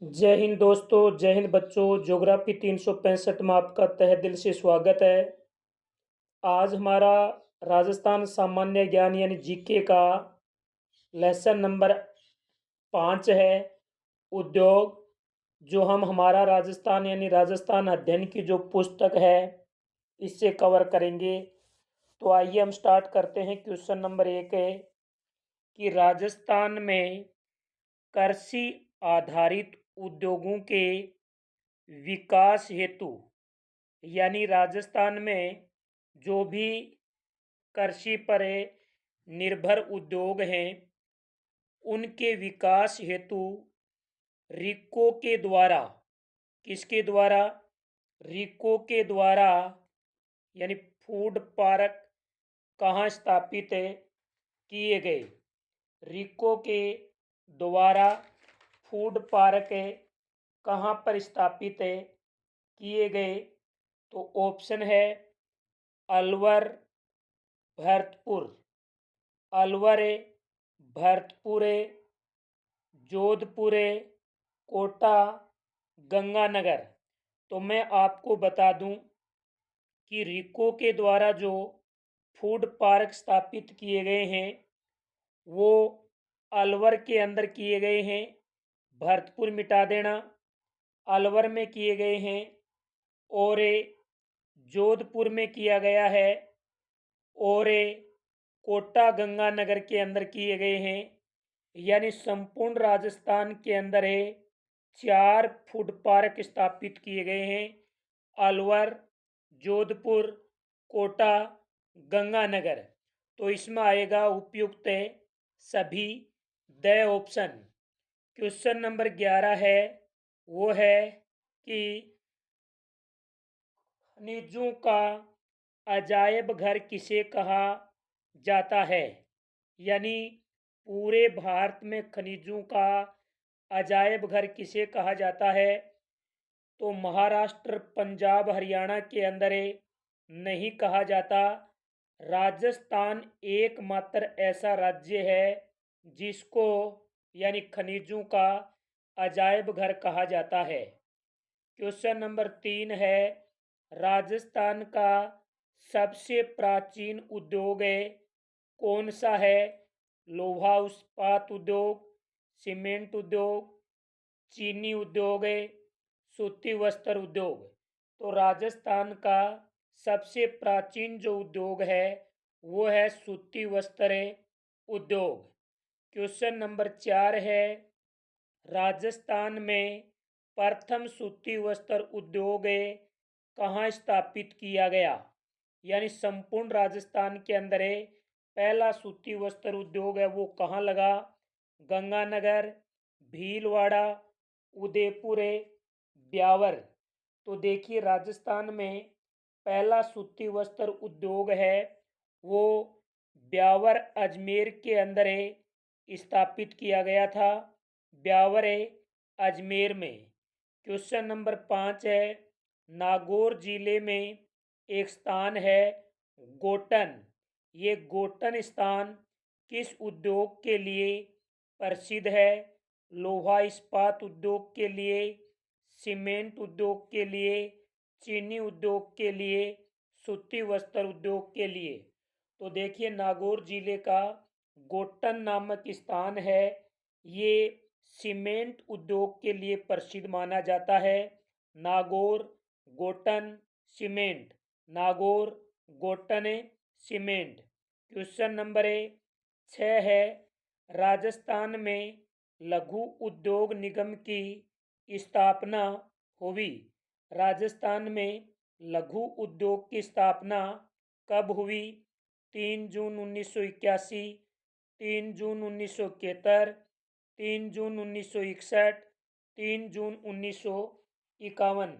जय हिंद दोस्तों, जय हिंद बच्चों। ज्योग्राफी 365 में आपका तहे दिल से स्वागत है। आज हमारा राजस्थान सामान्य ज्ञान यानी जीके का लेसन नंबर 5 है, उद्योग। जो हम हमारा राजस्थान यानी राजस्थान अध्ययन की जो पुस्तक है इससे कवर करेंगे। तो आइए हम स्टार्ट करते हैं। क्वेश्चन नंबर 1 है कि राजस्थान में कृषि आधारित उद्योगों के विकास हेतु यानी राजस्थान में जो भी कृषि पर निर्भर उद्योग हैं उनके विकास हेतु रिको के द्वारा, किसके द्वारा? रिको के द्वारा यानी फूड पार्क कहाँ स्थापित किए गए? रिको के द्वारा फूड पार्क कहाँ पर स्थापित किए गए? तो ऑप्शन है अलवर, भरतपुर, अलवर, भरतपुर, जोधपुर, कोटा, गंगानगर। तो मैं आपको बता दूं कि रिको के द्वारा जो फूड पार्क स्थापित किए गए हैं वो अलवर के अंदर किए गए हैं। भरतपुर मिटा देना, अलवर में किए गए हैं और जोधपुर में किया गया है और कोटा गंगानगर के अंदर किए गए हैं। यानी संपूर्ण राजस्थान के अंदर 4 फूड पार्क स्थापित किए गए हैं। अलवर, जोधपुर, कोटा, गंगानगर। तो इसमें आएगा उपयुक्त सभी द ऑप्शन। क्वेश्चन नंबर 11 है, वो है कि खनिजों का अजायब घर किसे कहा जाता है? यानी पूरे भारत में खनिजों का अजायब घर किसे कहा जाता है? तो महाराष्ट्र, पंजाब, हरियाणा के अंदर नहीं कहा जाता। राजस्थान एकमात्र ऐसा राज्य है जिसको यानी खनिजों का अजायब घर कहा जाता है। क्वेश्चन नंबर 3 है, राजस्थान का सबसे प्राचीन उद्योग कौन सा है? लोहा इस्पात उद्योग, सीमेंट उद्योग, चीनी उद्योग, सूती वस्त्र उद्योग। तो राजस्थान का सबसे प्राचीन जो उद्योग है वो है सूती वस्त्र उद्योग। क्वेश्चन नंबर 4 है, राजस्थान में प्रथम सूती वस्त्र उद्योग कहाँ स्थापित किया गया? यानी संपूर्ण राजस्थान के अंदर पहला सूती वस्त्र उद्योग है वो कहाँ लगा? गंगानगर, भीलवाड़ा, उदयपुर, ब्यावर। तो देखिए राजस्थान में पहला सूती वस्त्र उद्योग है वो ब्यावर अजमेर के अंदर स्थापित किया गया था, ब्यावर अजमेर में। क्वेश्चन नंबर 5 है, नागौर जिले में एक स्थान है गोटन। ये गोटन स्थान किस उद्योग के लिए प्रसिद्ध है? लोहा इस्पात उद्योग के लिए, सीमेंट उद्योग के लिए, चीनी उद्योग के लिए, सूती वस्त्र उद्योग के लिए। तो देखिए नागौर जिले का गोटन नामक स्थान है, ये सीमेंट उद्योग के लिए प्रसिद्ध माना जाता है। Nagaur, Gotan, cement, Nagaur, Gotan, cement. Question number 6 है, राजस्थान में लघु उद्योग निगम की स्थापना हुई। राजस्थान में लघु उद्योग की स्थापना कब हुई? 3 जून 1981, 3 जून 1971, 3 जून 1961, 3 जून 1951।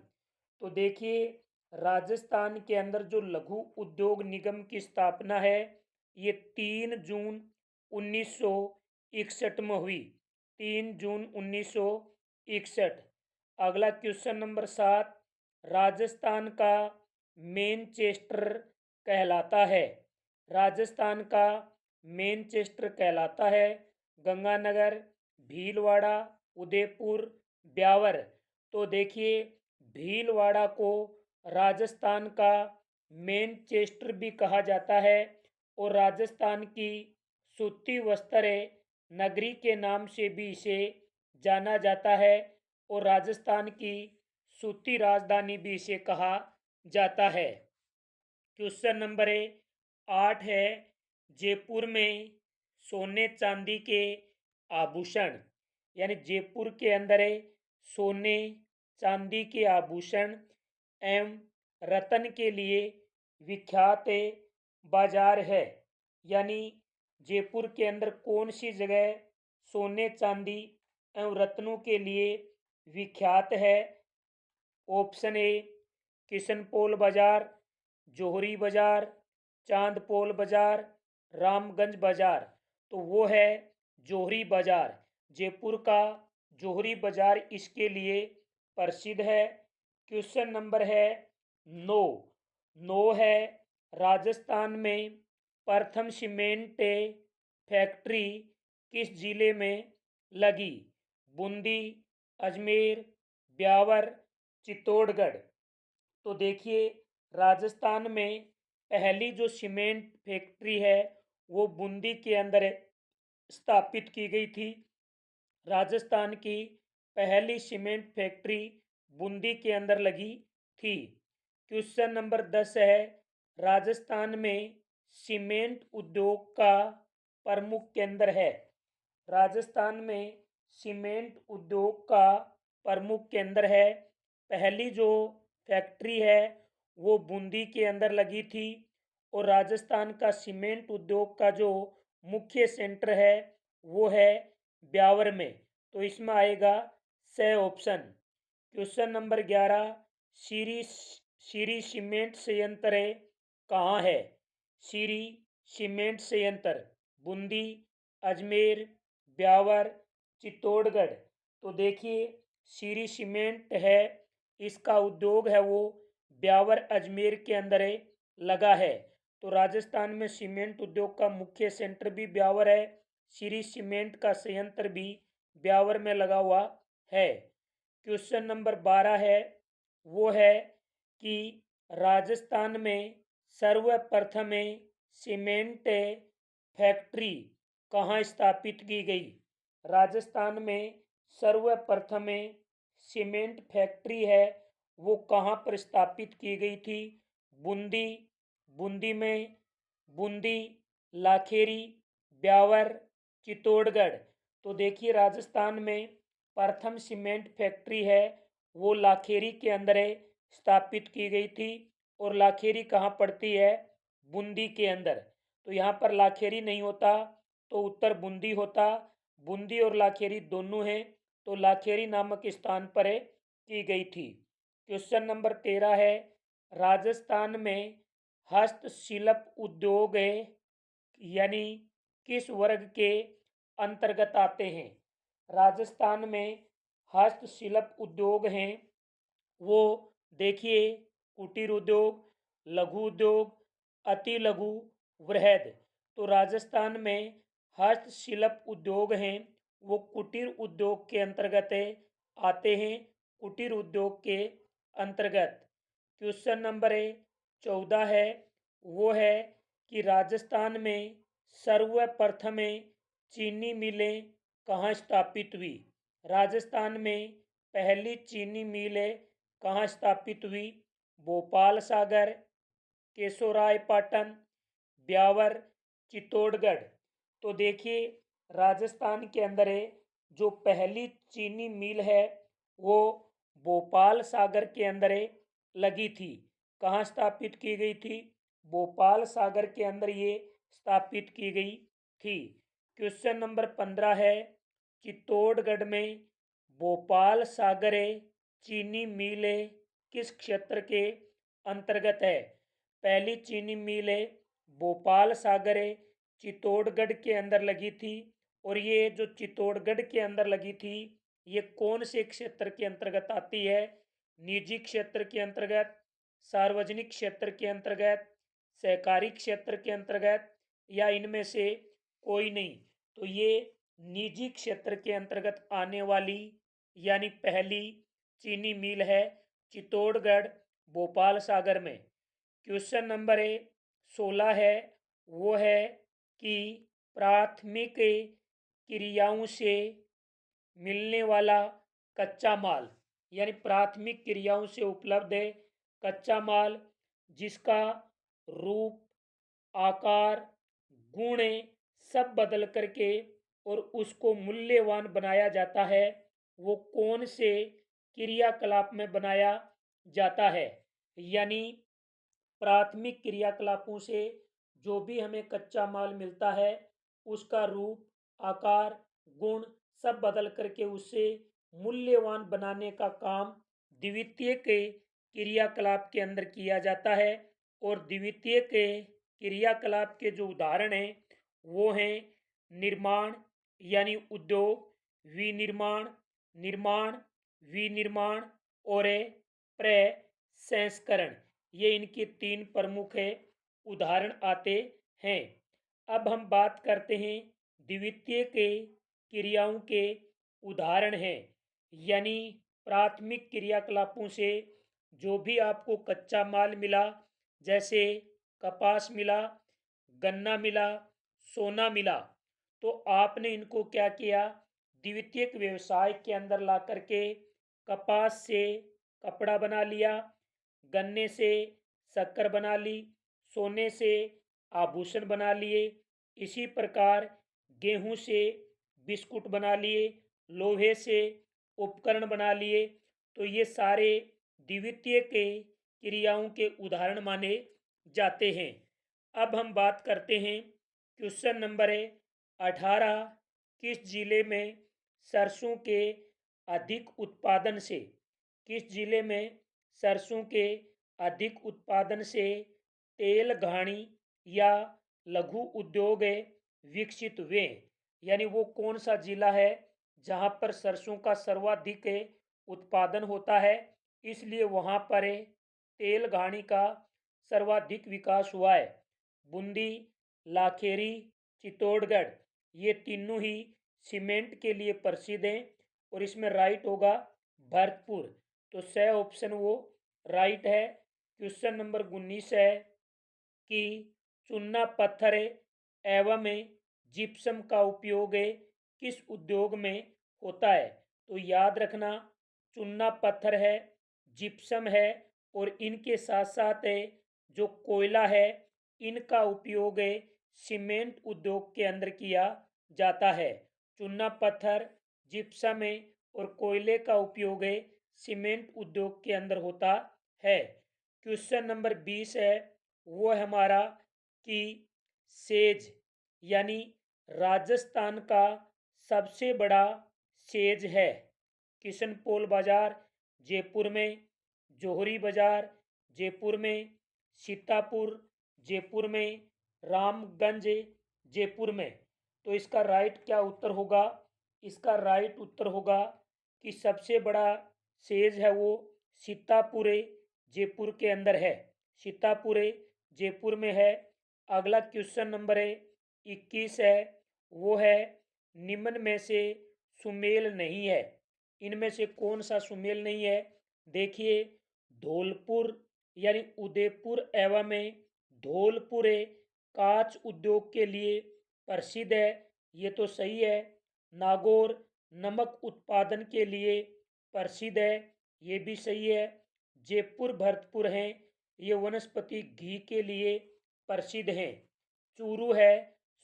तो देखिए राजस्थान के अंदर जो लघु उद्योग निगम की स्थापना है ये 3 जून 1961 में हुई, 3 जून 1961। अगला क्वेश्चन नंबर 7, राजस्थान का मैनचेस्टर कहलाता है। राजस्थान का मैनचेस्टर कहलाता है गंगानगर, भीलवाड़ा, उदयपुर, ब्यावर। तो देखिए, भीलवाड़ा को राजस्थान का मैनचेस्टर भी कहा जाता है और राजस्थान की सूती वस्त्र नगरी के नाम से भी इसे जाना जाता है और राजस्थान की सूती राजधानी भी इसे कहा जाता है। क्वेश्चन नंबर 8 है, जयपुर में सोने चांदी के आभूषण, यानी जयपुर के अंदर सोने चांदी के आभूषण एवं रत्न के लिए विख्यात बाजार है। यानी जयपुर के अंदर कौन सी जगह सोने चांदी एवं रत्नों के लिए विख्यात है? ऑप्शन ए किशनपोल बाजार, जोहरी बाजार, चांदपोल बाजार, रामगंज बाजार। तो वो है जोहरी बाजार। जयपुर का जोहरी बाजार इसके लिए प्रसिद्ध है। क्वेश्चन नंबर है 9। 9 है, राजस्थान में प्रथम सीमेंट फैक्ट्री किस जिले में लगी? बूंदी, अजमेर, ब्यावर, चित्तौड़गढ़। तो देखिए, राजस्थान में पहली जो सीमेंट फैक्ट्री है वो बूंदी के अंदर स्थापित की गई थी। राजस्थान की पहली सीमेंट फैक्ट्री बूंदी के अंदर लगी थी। क्वेश्चन नंबर 10 है, राजस्थान में सीमेंट उद्योग का प्रमुख केंद्र है। राजस्थान में सीमेंट उद्योग का प्रमुख केंद्र है। पहली जो फैक्ट्री है वो बूंदी के अंदर लगी थी और राजस्थान का सीमेंट उद्योग का जो मुख्य सेंटर है वो है ब्यावर में। तो इसमें आएगा स option. Question number 11, Shri Shri cement संयंत्र कहाँ है? श्री सीमेंट संयंत्र बूंदी, अजमेर, ब्यावर, चित्तौड़गढ़। तो देखिए, श्री सीमेंट है, इसका उद्योग है वो ब्यावर अजमेर के अंदर लगा है। तो राजस्थान में सीमेंट उद्योग का मुख्य सेंटर भी ब्यावर है। श्री सीमेंट का संयंत्र भी ब्यावर में लगा हुआ है। क्वेश्चन नंबर 12 है, वो है कि राजस्थान में सर्वप्रथम सीमेंट फैक्ट्री कहाँ स्थापित की गई? राजस्थान में सर्वप्रथम सीमेंट फैक्ट्री है वो कहाँ पर स्थापित की गई थी? बूंदी, बूंदी में, बूंदी, लाखेरी, ब्यावर, चित्तौड़गढ़। तो देखिए, राजस्थान में प्रथम सीमेंट फैक्ट्री है वो लाखेरी के अंदर स्थापित की गई थी और लाखेरी कहाँ पड़ती है? बूंदी के अंदर। तो यहाँ पर लाखेरी नहीं होता तो उत्तर बूंदी होता। बूंदी और लाखेरी दोनों हैं तो लाखेरी नामक स्थान पर की गई थी। क्वेश्चन नंबर 13 है, राजस्थान में हस्तशिल्प उद्योग यानी किस वर्ग के अंतर्गत आते हैं? राजस्थान में हस्तशिल्प उद्योग हैं वो देखिए, कुटीर उद्योग, लघु उद्योग, अति लघु, वृहद। तो राजस्थान में हस्तशिल्प उद्योग हैं वो कुटीर उद्योग के अंतर्गत आते हैं, कुटीर उद्योग के अंतर्गत। क्वेश्चन नंबर 14 है, वो है कि राजस्थान में सर्वप्रथम चीनी मिलें कहाँ स्थापित हुई? राजस्थान में पहली चीनी मिल कहाँ स्थापित हुई? भोपाल सागर, केशोरायपाटन, ब्यावर, चित्तौड़गढ़। तो देखिए, राजस्थान के अंदर जो पहली चीनी मिल है वो भोपाल सागर के अंदर लगी थी। कहाँ स्थापित की गई थी? भोपाल सागर के अंदर ये स्थापित की गई थी। क्वेश्चन नंबर 15 है, चित्तौड़गढ़ में भोपाल सागर चीनी मिल किस क्षेत्र के अंतर्गत है? पहली चीनी मिल भोपाल सागर चित्तौड़गढ़ के अंदर लगी थी और ये जो चित्तौड़गढ़ के अंदर लगी थी ये कौन से क्षेत्र के अंतर्गत आती है? निजी क्षेत्र के अंतर्गत, सार्वजनिक क्षेत्र के अंतर्गत, सहकारी क्षेत्र के अंतर्गत या इनमें से कोई नहीं? तो ये निजी क्षेत्र के अंतर्गत आने वाली यानी पहली चीनी मिल है चित्तौड़गढ़ भोपाल सागर में। क्वेश्चन नंबर 16 है, वो है कि प्राथमिक क्रियाओं से मिलने वाला कच्चा माल, यानी प्राथमिक क्रियाओं से उपलब्ध कच्चा माल जिसका रूप, आकार, गुण सब बदल करके और उसको मूल्यवान बनाया जाता है, वो कौन से क्रियाकलाप में बनाया जाता है। यानी प्राथमिक क्रियाकलापों से जो भी हमें कच्चा माल मिलता है उसका रूप, आकार, गुण सब बदल करके उससे मूल्यवान बनाने का काम द्वितीय के क्रियाकलाप के अंदर किया जाता है। और द्वितीय के क्रियाकलाप के जो उदाहरण हैं वो हैं निर्माण यानी उद्योग, विनिर्माण, निर्माण, विनिर्माण और प्रसंस्करण। ये इनके तीन प्रमुख उदाहरण आते हैं। अब हम बात करते हैं द्वितीय के क्रियाओं के उदाहरण हैं, यानी प्राथमिक क्रियाकलापों से जो भी आपको कच्चा माल मिला, जैसे कपास मिला, गन्ना मिला, सोना मिला, तो आपने इनको क्या किया, द्वितीयक व्यवसाय के अंदर ला करके कपास से कपड़ा बना लिया, गन्ने से शक्कर बना ली, सोने से आभूषण बना लिए, इसी प्रकार गेहूं से बिस्कुट बना लिए, लोहे से उपकरण बना लिए। तो ये सारे द्वितीय के क्रियाओं के उदाहरण माने जाते हैं। अब हम बात करते हैं क्वेश्चन नंबर 18, किस जिले में सरसों के अधिक उत्पादन से, किस जिले में सरसों के अधिक उत्पादन से तेल घानी या लघु उद्योग विकसित हुए। यानी वो कौन सा जिला है जहाँ पर सरसों का सर्वाधिक उत्पादन होता है, इसलिए वहाँ पर तेल घानी का सर्वाधिक विकास हुआ है। बूंदी, लाखेरी, चित्तौड़गढ़ ये तीनों ही सीमेंट के लिए प्रसिद्ध हैं। और इसमें राइट होगा भरतपुर, तो सही ऑप्शन वो राइट है। क्वेश्चन नंबर 19 है कि चूना पत्थर एवं जिप्सम का उपयोग किस उद्योग में होता है। तो याद रखना चूना पत्थर है, जिप्सम है और इनके साथ साथ जो कोयला है इनका उपयोग सीमेंट उद्योग के अंदर किया जाता है। चूना पत्थर, जिप्सम और कोयले का उपयोग सीमेंट उद्योग के अंदर होता है। क्वेश्चन नंबर 20 है, वो है हमारा कि सेज यानी राजस्थान का सबसे बड़ा सेज है किशनपोल बाजार जयपुर में, जोहरी बाजार जयपुर में, सीतापुर जयपुर में, रामगंज जयपुर में। तो इसका राइट क्या उत्तर होगा, इसका राइट उत्तर होगा कि सबसे बड़ा सेज है वो सीतापुर जयपुर के अंदर है, सीतापुर जयपुर में है। अगला क्वेश्चन नंबर 21 है, वो है निम्न में से सुमेल नहीं है। इनमें से कौन सा सुमेल नहीं है। देखिए धौलपुर यानी उदयपुर एवं धौलपुर कांच उद्योग के लिए प्रसिद्ध है, ये तो सही है। नागौर नमक उत्पादन के लिए प्रसिद्ध है, ये भी सही है। जयपुर भरतपुर हैं, ये वनस्पति घी के लिए प्रसिद्ध हैं। चूरू है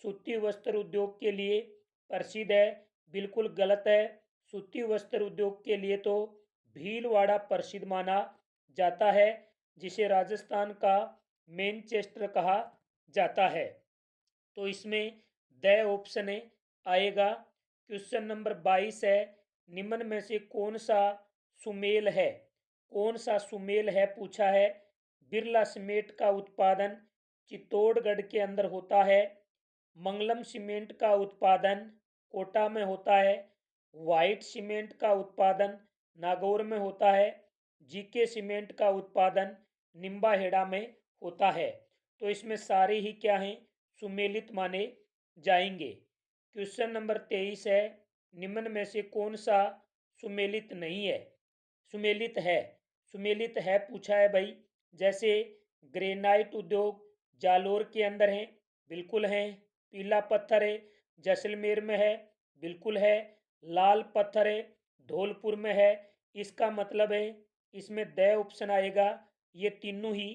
सूती वस्त्र उद्योग के लिए प्रसिद्ध है, बिल्कुल गलत है। सूती वस्त्र उद्योग के लिए तो भीलवाड़ा प्रसिद्ध माना जाता है, जिसे राजस्थान का मैनचेस्टर कहा जाता है। तो इसमें द ऑप्शन आएगा। क्वेश्चन नंबर 22 है, निम्न में से कौन सा सुमेल है, कौन सा सुमेल है पूछा है। बिरला सीमेंट का उत्पादन चित्तौड़गढ़ के अंदर होता है, मंगलम सीमेंट का उत्पादन कोटा में होता है, वाइट सीमेंट का उत्पादन नागौर में होता है, जीके सीमेंट का उत्पादन निम्बाहेड़ा में होता है। तो इसमें सारे ही क्या हैं, सुमेलित माने जाएंगे। क्वेश्चन नंबर 23 है, निम्न में से कौन सा सुमेलित नहीं है, सुमेलित है। सुमेलित है पूछा है भाई। जैसे ग्रेनाइट उद्योग जालोर के अंदर है, बिल्कुल है। पीला पत्थर है, जैसलमेर में है, बिल्कुल है। लाल पत्थर है, धौलपुर में है। इसका मतलब है इसमें द ऑप्शन आएगा। ये तीनों ही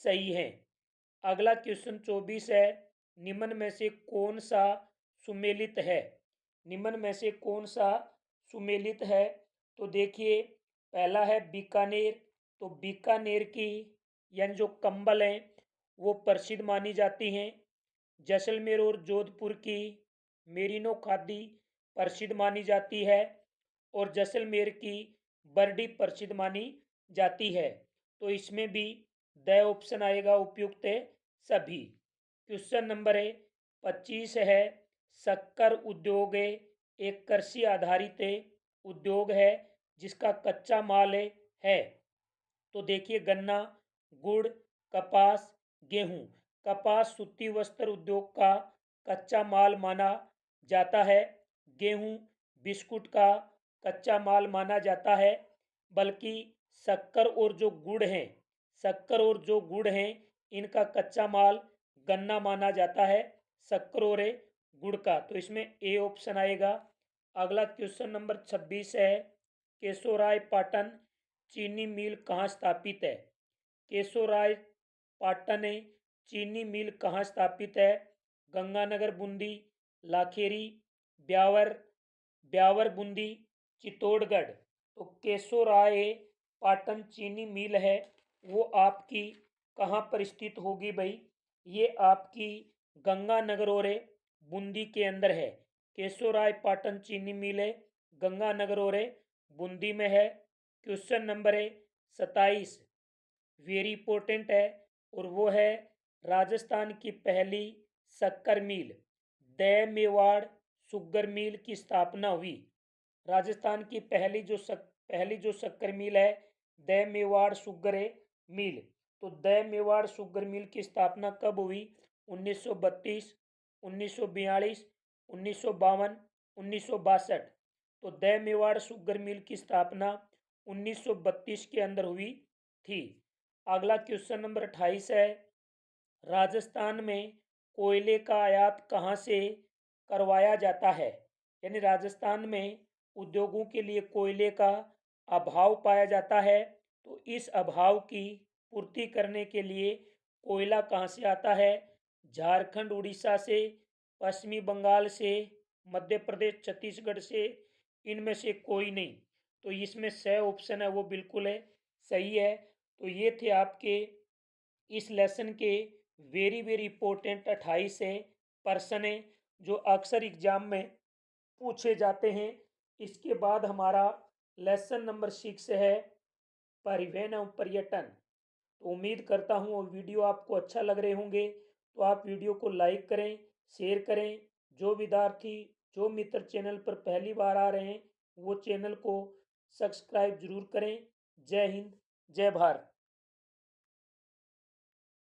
सही हैं। अगला क्वेश्चन 24 है, निम्न में से कौन सा सुमेलित है? निम्न में से कौन सा सुमेलित है? तो देखिए, पहला है बीकानेर। तो बीकानेर की यानी जो कंबल हैं वो प्रसिद्ध मानी जाती हैं। जैसलमेर और जोधपुर की मेरिनो खादी प्रसिद्ध मानी जाती है और जैसलमेर की बर्डी प्रसिद्ध मानी जाती है। तो इसमें भी द ऑप्शन आएगा, उपयुक्त है सभी। क्वेश्चन नंबर 25 है, शक्कर उद्योग एक कृषि आधारित उद्योग है जिसका कच्चा माल है। तो देखिए, गन्ना, गुड़, कपास, गेहूं। कपास सूती वस्त्र उद्योग का कच्चा माल माना जाता है। गेहूं बिस्कुट का कच्चा माल माना जाता है। बल्कि शक्कर और जो गुड़ हैं, शक्कर और जो गुड़ हैं इनका कच्चा माल गन्ना माना जाता है, शक्कर और गुड़ का। तो इसमें ए ऑप्शन आएगा। अगला क्वेश्चन नंबर 26 है, केशोराय पाटन चीनी मिल कहाँ स्थापित है? केशोराय पाटन चीनी मिल कहाँ स्थापित है? गंगानगर बूंदी, लाखेरी, ब्यावर, ब्यावर बूंदी, चित्तौड़गढ़। तो केशोराय पाटन चीनी मिल है वो आपकी कहाँ पर स्थित होगी भाई? ये आपकी गंगानगर और बूंदी के अंदर है। केशोराय पाटन चीनी मिल है गंगानगर और बूंदी में है। क्वेश्चन नंबर 27 वेरी इंपॉर्टेंट है और वो है, राजस्थान की पहली शक्कर मिल द मेवाड़ शुगर मिल की स्थापना हुई। राजस्थान की पहली जो शक्कर मिल है द मेवाड़ शुगर मिल। तो द मेवाड़ शुगर मिल की स्थापना कब हुई? 1932, 1942, 1952, 1962। तो द मेवाड़ शुगर मिल की स्थापना 1932 के अंदर हुई थी। अगला क्वेश्चन नंबर 28 है, राजस्थान में कोयले का आयात कहाँ से करवाया जाता है? यानी राजस्थान में उद्योगों के लिए कोयले का अभाव पाया जाता है। तो इस अभाव की पूर्ति करने के लिए कोयला कहाँ से आता है? झारखंड, उड़ीसा से, पश्चिमी बंगाल से, मध्य प्रदेश, छत्तीसगढ़ से, इनमें से कोई नहीं। तो इसमें स ऑप्शन है वो बिल्कुल है सही है। तो ये थे आपके इस लेसन के वेरी वेरी इंपॉर्टेंट 28 पर्सन है जो अक्सर एग्जाम में पूछे जाते हैं। इसके बाद हमारा लेसन नंबर 6 है, परिवहन एवं पर्यटन। तो उम्मीद करता हूँ वो वीडियो आपको अच्छा लग रहे होंगे। तो आप वीडियो को लाइक करें, शेयर करें। जो विद्यार्थी, जो मित्र चैनल पर पहली बार आ रहे हैं वो चैनल को सब्सक्राइब जरूर करें। जय हिंद, जय भारत।